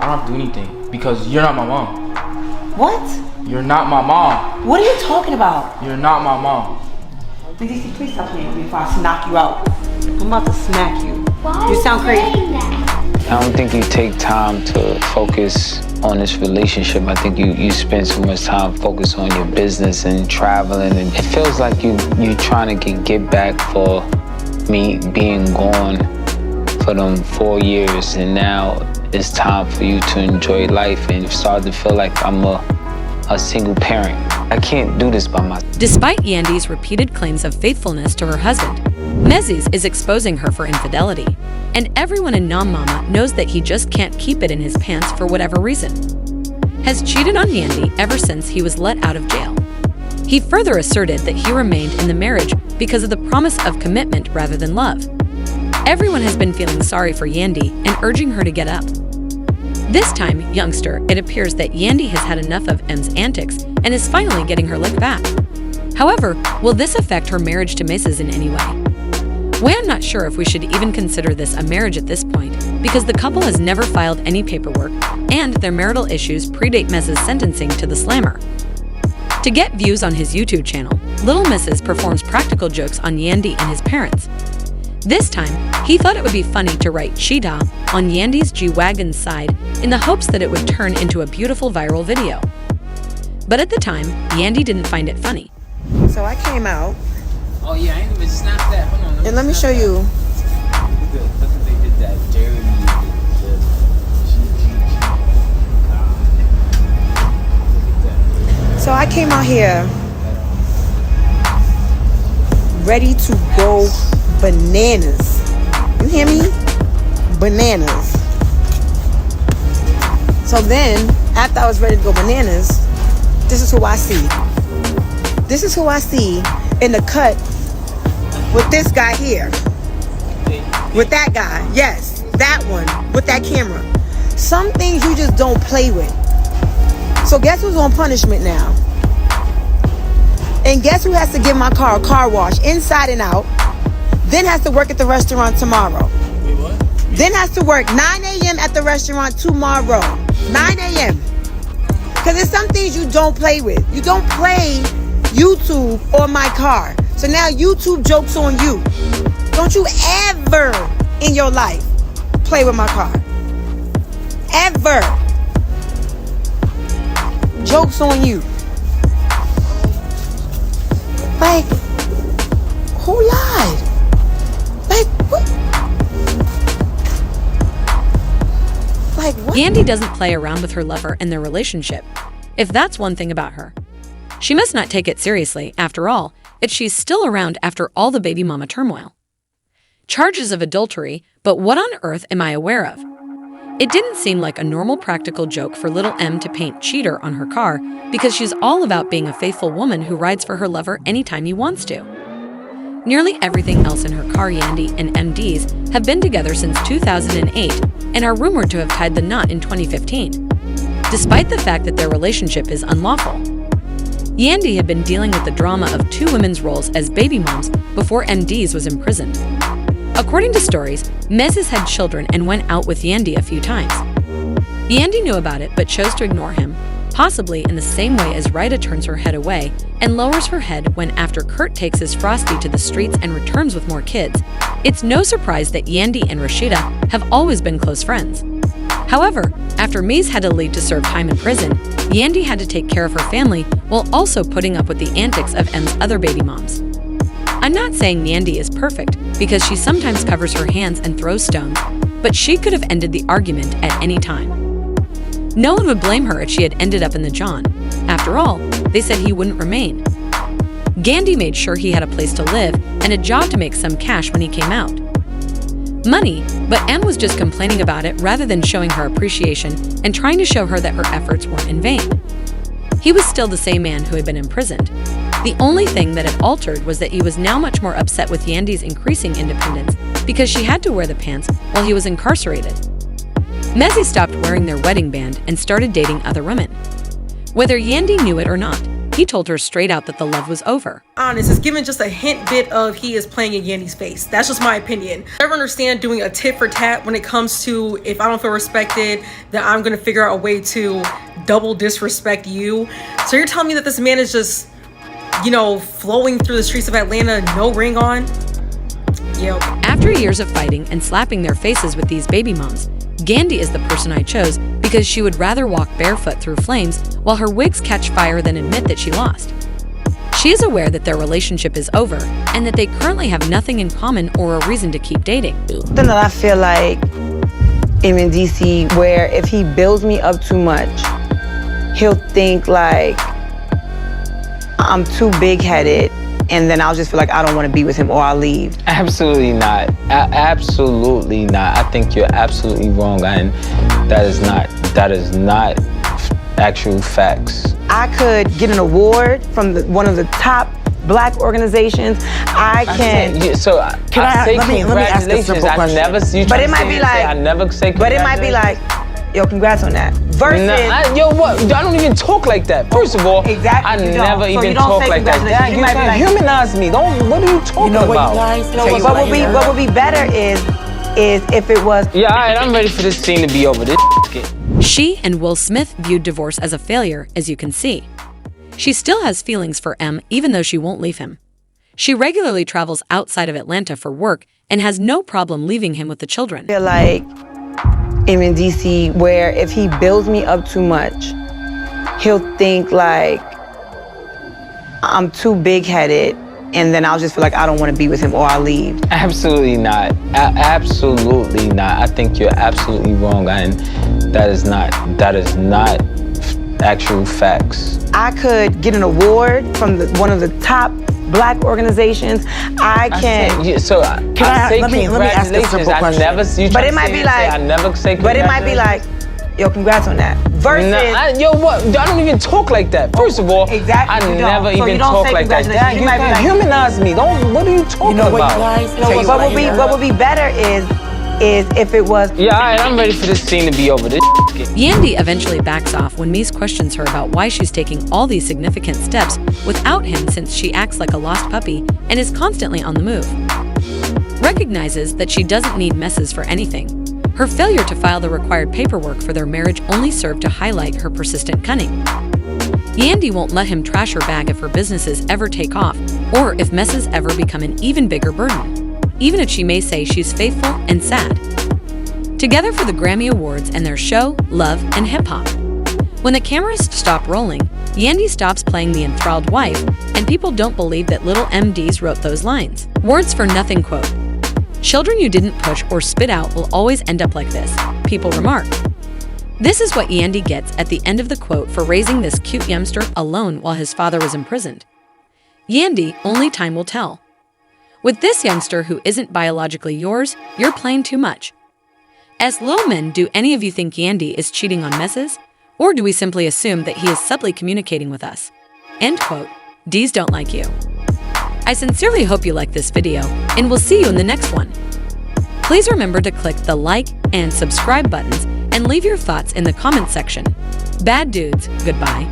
I don't have to do anything because you're not my mom. What? You're not my mom. What are you talking about? You're not my mom. Mendecess, please stop playing with me before I knock you out. I'm about to smack you. Why You sound crazy. I don't think you take time to focus on this relationship. I think you spend so much time focused on your business and traveling, and it feels like you trying to get back for me being gone for them 4 years, and now it's time for you to enjoy life and start to feel like I'm a single parent. I can't do this by myself. Despite Yandy's repeated claims of faithfulness to her husband, Mendecess is exposing her for infidelity, and everyone in Nam Mama knows that he just can't keep it in his pants for whatever reason. Has cheated on Yandy ever since he was let out of jail. He further asserted that he remained in the marriage because of the promise of commitment rather than love. Everyone has been feeling sorry for Yandy and urging her to get up. This time, youngster, it appears that Yandy has had enough of M's antics and is finally getting her lick back. However, will this affect her marriage to Mrs. in any way? We're not sure if we should even consider this a marriage at this point, because the couple has never filed any paperwork, and their marital issues predate Mrs. sentencing to the slammer. To get views on his YouTube channel, Little Mrs. performs practical jokes on Yandy and his parents. This time, he thought it would be funny to write Cheetah on Yandy's G-Wagon's side in the hopes that it would turn into a beautiful viral video. But at the time, Yandy didn't find it funny. So I came out, Oh yeah, I ain't even snapped that. Hold on. and let me show you. Look at they did that dirty. So I came out here ready to go bananas. You hear me? Bananas. So then, after I was ready to go bananas, this is who I see. This is who I see in the cut with this guy here. With that guy. Yes, that one. With that camera. Some things you just don't play with. So guess who's on punishment now? And guess who has to give my car a car wash inside and out? Then has to work at the restaurant tomorrow. Wait, what? Then has to work 9 a.m. at the restaurant tomorrow. 9 a.m. Because there's some things you don't play with. You don't play YouTube or my car. So now YouTube jokes on you. Don't you ever in your life play with my car. Ever. Jokes on you. Like, who lied? Like, what? Like, what? Yandy doesn't play around with her lover and their relationship, if that's one thing about her. She must not take it seriously, after all, if she's still around after all the baby mama turmoil. Charges of adultery, but what on earth am I aware of? It didn't seem like a normal practical joke for little M to paint cheater on her car because she's all about being a faithful woman who rides for her lover anytime he wants to. Nearly everything else in her car, Yandy and MD's, have been together since 2008 and are rumored to have tied the knot in 2015, despite the fact that their relationship is unlawful. Yandy had been dealing with the drama of two women's roles as baby moms before MD's was imprisoned. According to stories, Mendecess had children and went out with Yandy a few times. Yandy knew about it but chose to ignore him, possibly in the same way as Rita turns her head away and lowers her head when after Kurt takes his Frosty to the streets and returns with more kids. It's no surprise that Yandy and Rashida have always been close friends. However, after Mies had to leave to serve time in prison, Yandy had to take care of her family while also putting up with the antics of M's other baby moms. I'm not saying Yandy is perfect because she sometimes covers her hands and throws stones, but she could have ended the argument at any time. No one would blame her if she had ended up in the John. After all, they said he wouldn't remain. Yandy made sure he had a place to live and a job to make some cash when he came out. Money, but Anne was just complaining about it rather than showing her appreciation and trying to show her that her efforts weren't in vain. He was still the same man who had been imprisoned. The only thing that had altered was that he was now much more upset with Yandy's increasing independence because she had to wear the pants while he was incarcerated. Mendecess stopped wearing their wedding band and started dating other women. Whether Yandy knew it or not, he told her straight out that the love was over. Honest, it's given just a hint bit of he is playing in Yandy's face. That's just my opinion. I never understand doing a tit for tat when it comes to if I don't feel respected, then I'm gonna figure out a way to double disrespect you. So you're telling me that this man is just, you know, flowing through the streets of Atlanta, no ring on? Yep. After years of fighting and slapping their faces with these baby moms, Yandy is the person I chose because she would rather walk barefoot through flames while her wigs catch fire than admit that she lost. She is aware that their relationship is over and that they currently have nothing in common or a reason to keep dating. Something that I feel like I'm in DC where if he builds me up too much, he'll think like I'm too big-headed, and then I'll just feel like I don't want to be with him or I'll leave. Absolutely not. Absolutely not. I think you're absolutely wrong, and that is not actual facts. I could get an award from one of the top Black organizations. I can. Let me ask a simple question. But it might be like, I never say. But it might be like, yo, congrats on that. Versus, I don't even talk like that. First of all, exactly, I never even talk like that. Dad, you can't humanize me. What are you talking about? What would be better is if it was. Yeah, all right, I'm ready for this scene to be over. This shit. She and Will Smith viewed divorce as a failure, as you can see. She still has feelings for M even though she won't leave him. She regularly travels outside of Atlanta for work and has no problem leaving him with the children. I feel like I'm in DC where if he builds me up too much, he'll think like I'm too big-headed, and then I'll just feel like I don't want to be with him or I'll leave. Absolutely not. Absolutely not. I think you're absolutely wrong, and that is not actual facts. I could get an award from one of the top Black organizations. Let me ask a simple question. But it might be like, I never say. But it might be like, yo, congrats on that. Versus, I don't even talk like that. First of all, exactly, I never even talk like that. Dad, you can't humanize me. What are you talking about? What would be better is if it was. Yeah, all right, I'm ready for this scene to be over. This Yandy eventually backs off when Mies questions her about why she's taking all these significant steps without him, since she acts like a lost puppy and is constantly on the move. Recognizes that she doesn't need messes for anything. Her failure to file the required paperwork for their marriage only served to highlight her persistent cunning. Yandy won't let him trash her bag if her businesses ever take off or if messes ever become an even bigger burden, even if she may say she's faithful and sad. Together for the Grammy Awards and their show, Love and Hip Hop. When the cameras stop rolling, Yandy stops playing the enthralled wife, and people don't believe that little MDs wrote those lines. Words for nothing quote. Children you didn't push or spit out will always end up like this, people remark. This is what Yandy gets at the end of the quote for raising this cute youngster alone while his father was imprisoned. Yandy, only time will tell. With this youngster who isn't biologically yours, you're playing too much. As little men, do any of you think Yandy is cheating on messes? Or do we simply assume that he is subtly communicating with us? End quote. D's don't like you. I sincerely hope you like this video, and we'll see you in the next one. Please remember to click the like and subscribe buttons and leave your thoughts in the comment section. Bad dudes, goodbye.